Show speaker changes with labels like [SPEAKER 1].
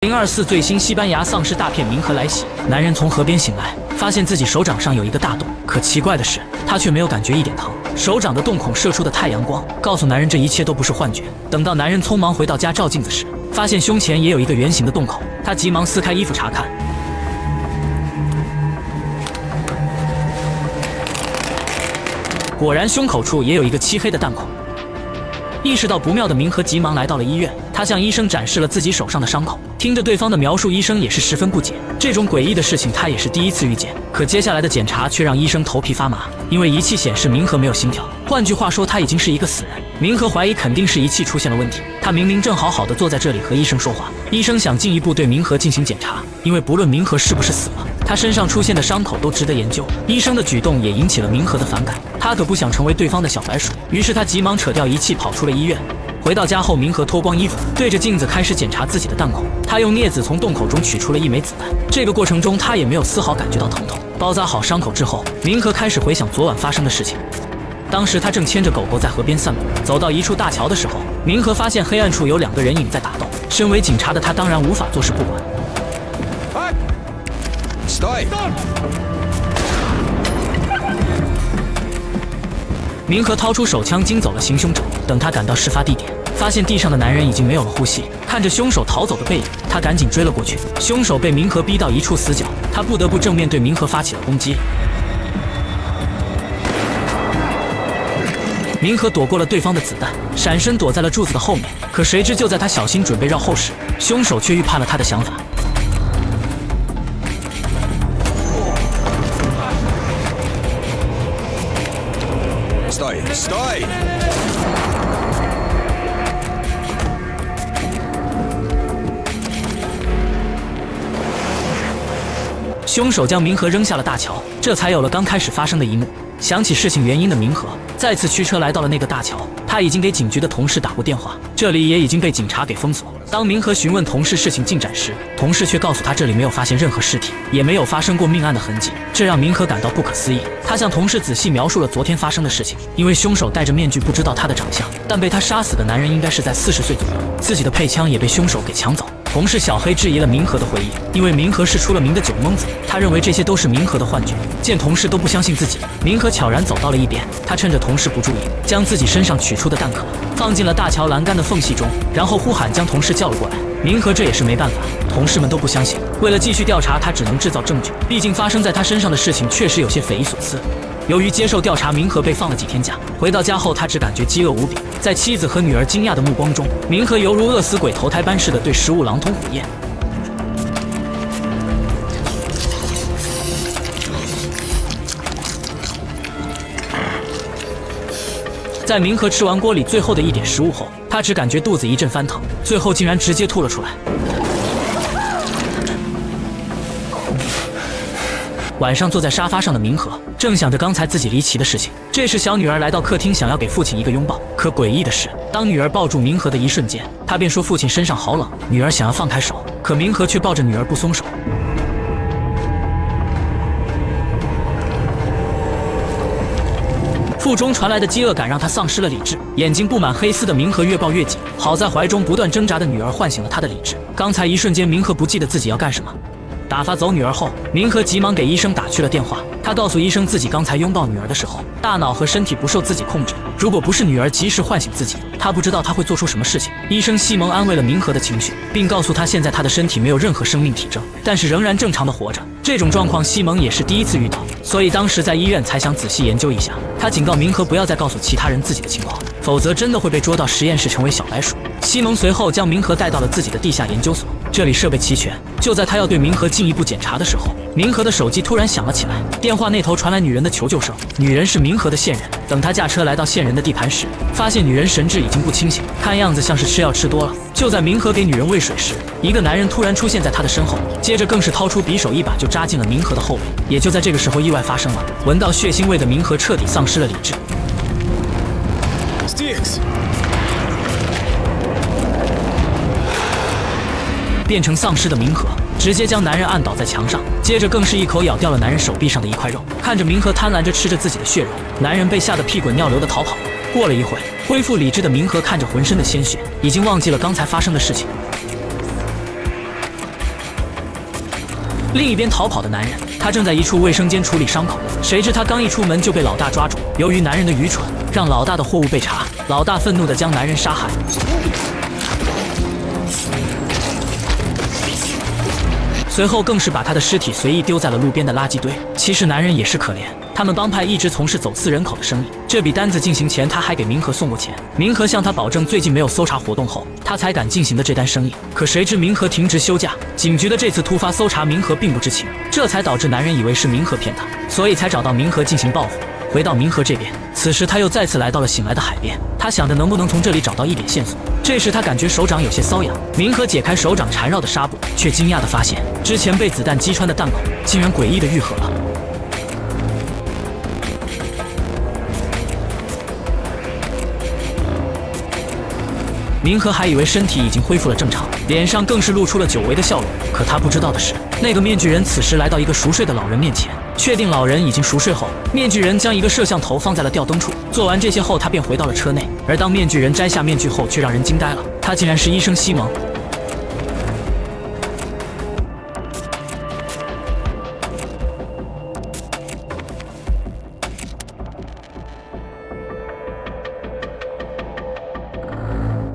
[SPEAKER 1] 2024最新西班牙丧尸大片冥河来袭，男人从河边醒来，发现自己手掌上有一个大洞，可奇怪的是，他却没有感觉一点疼。手掌的洞孔射出的太阳光，告诉男人这一切都不是幻觉。等到男人匆忙回到家照镜子时，发现胸前也有一个圆形的洞口，他急忙撕开衣服查看。果然，胸口处也有一个漆黑的弹孔。意识到不妙的冥河急忙来到了医院，他向医生展示了自己手上的伤口。听着对方的描述，医生也是十分不解。这种诡异的事情他也是第一次遇见。可接下来的检查却让医生头皮发麻，因为仪器显示冥河没有心跳，换句话说，他已经是一个死人。冥河怀疑肯定是仪器出现了问题，他明明正好好的坐在这里和医生说话。医生想进一步对冥河进行检查，因为不论冥河是不是死了，他身上出现的伤口都值得研究。医生的举动也引起了冥河的反感，他可不想成为对方的小白鼠，于是他急忙扯掉仪器跑出了医院。回到家后，冥河脱光衣服，对着镜子开始检查自己的弹孔。他用镊子从洞口中取出了一枚子弹，这个过程中他也没有丝毫感觉到疼痛。包扎好伤口之后，冥河开始回想昨晚发生的事情。当时他正牵着狗狗在河边散步，走到一处大桥的时候，冥河发现黑暗处有2个人影在打斗。身为警察的他当然无法坐视不管。冥河掏出手枪惊走了行凶者。等他赶到事发地点，发现地上的男人已经没有了呼吸。看着凶手逃走的背影，他赶紧追了过去。凶手被冥河逼到一处死角，他不得不正面对冥河发起了攻击。冥河躲过了对方的子弹，闪身躲在了柱子的后面。可谁知就在他小心准备绕后时，凶手却预判了他的想法。
[SPEAKER 2] Stai!
[SPEAKER 1] 凶手将冥河扔下了大桥，这才有了刚开始发生的一幕。想起事情原因的冥河再次驱车来到了那个大桥，他已经给警局的同事打过电话，这里也已经被警察给封锁。当冥河询问同事事情进展时，同事却告诉他这里没有发现任何尸体，也没有发生过命案的痕迹，这让冥河感到不可思议。他向同事仔细描述了昨天发生的事情，因为凶手戴着面具，不知道他的长相，但被他杀死的男人应该是在40岁左右，自己的配枪也被凶手给抢走。同事小黑质疑了冥河的回忆，因为冥河是出了名的酒蒙子，他认为这些都是冥河的幻觉。见同事都不相信自己，冥河悄然走到了一边，他趁着同事不注意，将自己身上取出的弹壳放进了大桥栏杆的缝隙中，然后呼喊将同事叫了过来。冥河这也是没办法，同事们都不相信。为了继续调查，他只能制造证据，毕竟发生在他身上的事情确实有些匪夷所思。由于接受调查，冥河被放了几天假。回到家后，他只感觉饥饿无比。在妻子和女儿惊讶的目光中，冥河犹如饿死鬼投胎般似的对食物狼吞虎咽。在冥河吃完锅里最后的一点食物后，他只感觉肚子一阵翻腾，最后竟然直接吐了出来。晚上坐在沙发上的冥河正想着刚才自己离奇的事情，这时小女儿来到客厅，想要给父亲一个拥抱。可诡异的是，当女儿抱住冥河的一瞬间，她便说父亲身上好冷。女儿想要放开手，可冥河却抱着女儿不松手。腹中传来的饥饿感让他丧失了理智，眼睛布满黑丝的冥河越抱越紧。好在怀中不断挣扎的女儿唤醒了他的理智。刚才一瞬间，冥河不记得自己要干什么。打发走女儿后，冥河急忙给医生打去了电话。他告诉医生，自己刚才拥抱女儿的时候，大脑和身体不受自己控制。如果不是女儿及时唤醒自己，他不知道他会做出什么事情。医生西蒙安慰了冥河的情绪，并告诉他现在他的身体没有任何生命体征，但是仍然正常的活着。这种状况西蒙也是第一次遇到，所以当时在医院才想仔细研究一下。他警告冥河不要再告诉其他人自己的情况，否则真的会被捉到实验室成为小白鼠。西蒙随后将冥河带到了自己的地下研究所，这里设备齐全。就在他要对冥河进一步检查的时候，冥河的手机突然响了起来，电话那头传来女人的求救声。女人是冥河的线人。等他驾车来到线人的地盘时，发现女人神志已经不清醒，看样子像是吃药吃多了。就在冥河给女人喂水时，一个男人突然出现在他的身后，接着更是掏出匕首一把就扎进了冥河的后背。也就在这个时候，意外发生了，闻到血腥味的冥河彻底丧失了理智。变成丧尸的冥河直接将男人按倒在墙上，接着更是一口咬掉了男人手臂上的一块肉。看着冥河贪婪着吃着自己的血肉，男人被吓得屁滚尿流的逃跑了。过了一会，恢复理智的冥河看着浑身的鲜血，已经忘记了刚才发生的事情。另一边逃跑的男人，他正在一处卫生间处理伤口，谁知他刚一出门就被老大抓住。由于男人的愚蠢，让老大的货物被查，老大愤怒地将男人杀害。随后更是把他的尸体随意丢在了路边的垃圾堆。其实男人也是可怜，他们帮派一直从事走私人口的生意。这笔单子进行前，他还给明和送过钱。明和向他保证最近没有搜查活动后，他才敢进行的这单生意。可谁知明和停职休假，警局的这次突发搜查，明和并不知情，这才导致男人以为是明和骗他，所以才找到明和进行报复。回到明和这边，此时他又再次来到了醒来的海边，他想着能不能从这里找到一点线索。这时他感觉手掌有些瘙痒，明和解开手掌缠绕的纱布，却惊讶地发现之前被子弹击穿的弹口竟然诡异地愈合了。明和还以为身体已经恢复了正常，脸上更是露出了久违的笑容。可他不知道的是，那个面具人此时来到一个熟睡的老人面前，确定老人已经熟睡后，面具人将一个摄像头放在了吊灯处。做完这些后，他便回到了车内。而当面具人摘下面具后，却让人惊呆了，他竟然是医生西蒙。